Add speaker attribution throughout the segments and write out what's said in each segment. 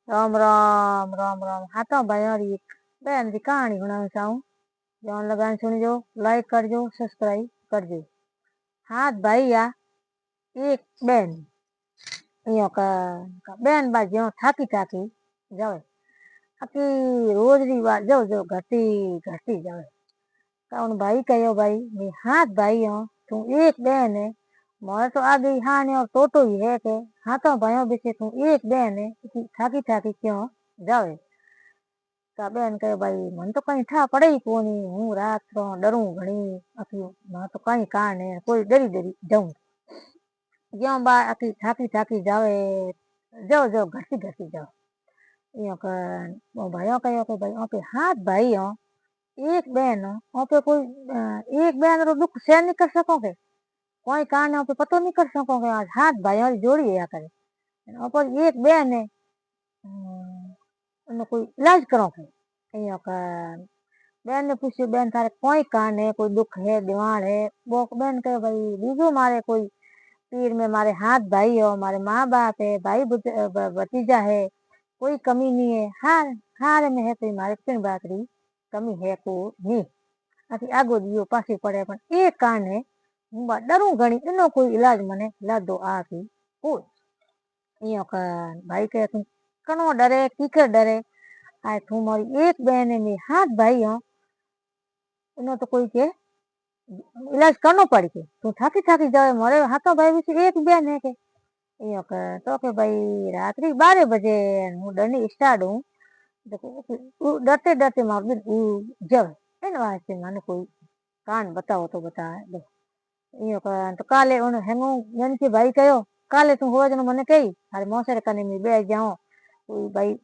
Speaker 1: राम राम राम राम। हाँ तो भाई और एक बहन की कहानी सुनाना चाहूँ। जौन लगान सुन जो, लाइक कर जो, सब्सक्राइब कर जो। हाँ भाई या एक बहन यो का बहन बा जो थाकी थाकी जावे आकी रोज री बात जो जो घटी घटी जावे। कौन भाई कहो भाई मैं हाथ भाई हूँ तू एक बहन है मोर तो आ गई हाँ ने और टोटो ही है के हाँ तो भाइयों बेचे तू एक बहन है थाकी थाकी क्यों जावे। का बेन कहे भाई मन तो कहीं ठा पड़े ही कोनी हूँ रात रो डरू घणी अकी मैं तो कहीं कान है कोई डरी डरी जाऊं ज्यो बा अकी थाकी थाकी जावे जो जो घसी घसी जाओ यो कर वो भाइयों कहो के भाई ओपे हाथ भाई हो एक बहन हो ओपे कोई एक बहन रो दुख सहन नहीं कर सकोगे कोई कान है ओपे पतो नहीं कर सकोगे आज हाथ भाइयों की जोड़ी है करे ऊपर एक बहन है उन्हें कोई इलाज करोगे यो कर बेन ने पूछ्યું बेन थारे कोई कान है कोई दुख है दीवार है वो बेन कहे भाई बीजू मारे कोई पीर में मारे हाथ भाई हो मारे माँ बाप है भाई भतीजा है कोई कमी नहीं है हार हार में है तो मारे पिन बातरी कमी है को नहीं आखी आगो दियो पासी पड़े पण एक कान है हूँ डरू घणी इनो कोई इलाज मने लादो आखी कोई यो कान भाई कहे तू कनो डरे कीकर डरे आए तू मारी एक बहन है मैं हाथ भाई हो इनो तो कोई के इलाज करनो पड़ के तू थाकी थाकी जावे मोरे हाथों भाई विશે एक बेन है के यो के तो के भाई रात्रि 12 बजे हूँ डरनी स्टार्ट हूँ देखो डरते डरते मार दिन जावे इन वास्ते माने कोई कान बताओ तो बता दो यो के तो काले उन हेंगो जन के भाई कयो काले तू होवे जन मने कही अरे मोसरे कने में बे जाओ कोई भाई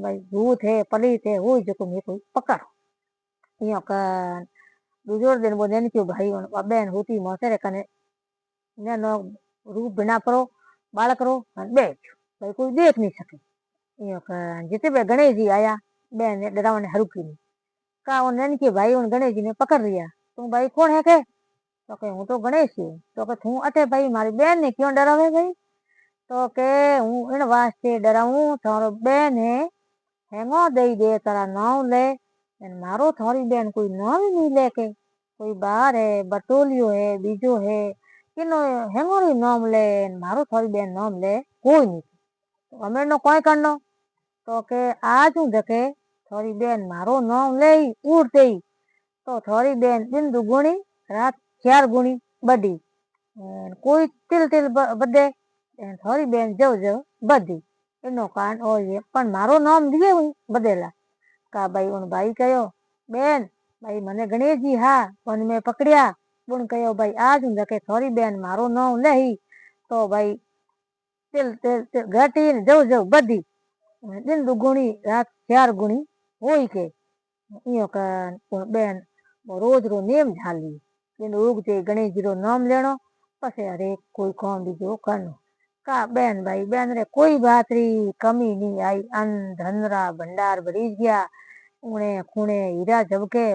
Speaker 1: भाई भूत है पलीत है वो जो को मैं कोई पकड़ यो के दूसरो दिन वो जन के भाई बेन होती मोसरे कने નો રૂપ ભીના કરો બાળક રો બેઠ भाई कोई देख नहीं सके जिते बे गणेश जी आया बेन ने डरावने हरुकी ने का उन के भाई उन गणेश जी ने पकड़ लिया तू भाई कौन है के तो के हूँ तो गणेश जी तो के तू अटे भाई मारी बेन ने क्यों डरावे भाई तो के हूँ इन वास्ते डराऊं थारो बेन है हेंगो दई दे तारा नाम ले मारो थारी बेन कोई नाम ही नहीं लेके कोई बार है बटोलियो है बीजो है किनो हेंगोरी नाम ले मारो थारी बेन नाम ले कोई नहीं तो अमेर नो कोई करनो तो के आज हूँ देखे थारी बेन मारो नाम ले उड़ते ही तो थारी बेन दिन दुगुणी रात 4 गुणी बड़ी कोई तिल तिल बदे थारी बेन जव जव बदी एनो कान ओ ये पण मारो नाम दिए हुई बदेला का भाई उन भाई कहो बेन भाई मने गणेश जी हाँ वन में पकड़िया पुण कहो भाई आज हूँ देखे थारी बेन मारो नाम नहीं तो भाई तिल तिल तिल घटी जव जव बदी दिन दुगुणी रात 4 गुणी होई के इयो कान बेन रोज रो नेम झाली दिन उगते गणेश जी रो नाम लेनो पछे हरे कोई काम बीजो करनो का बेन भाई बेन रे कोई बात री कमी नहीं आई अन धन रा भंडार भरी गया उणे खूणे हीरा झबके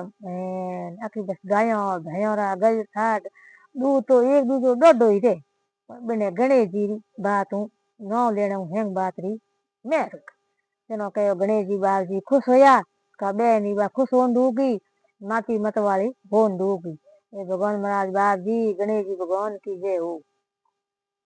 Speaker 1: आखी बस गायों भैयों रा गल ठाट दू तो एक दूजो डोडो ही रे बने गणेश जी री बात हूँ नाम लेना हेंग बात री मैं तेनो कहो गणेश जी बाल जी खुश होया का बेन ही बा खुश होन दूगी माती मत वाली होन दूगी भगवान महाराज बाप जी गणेश जी भगवान की जय हो।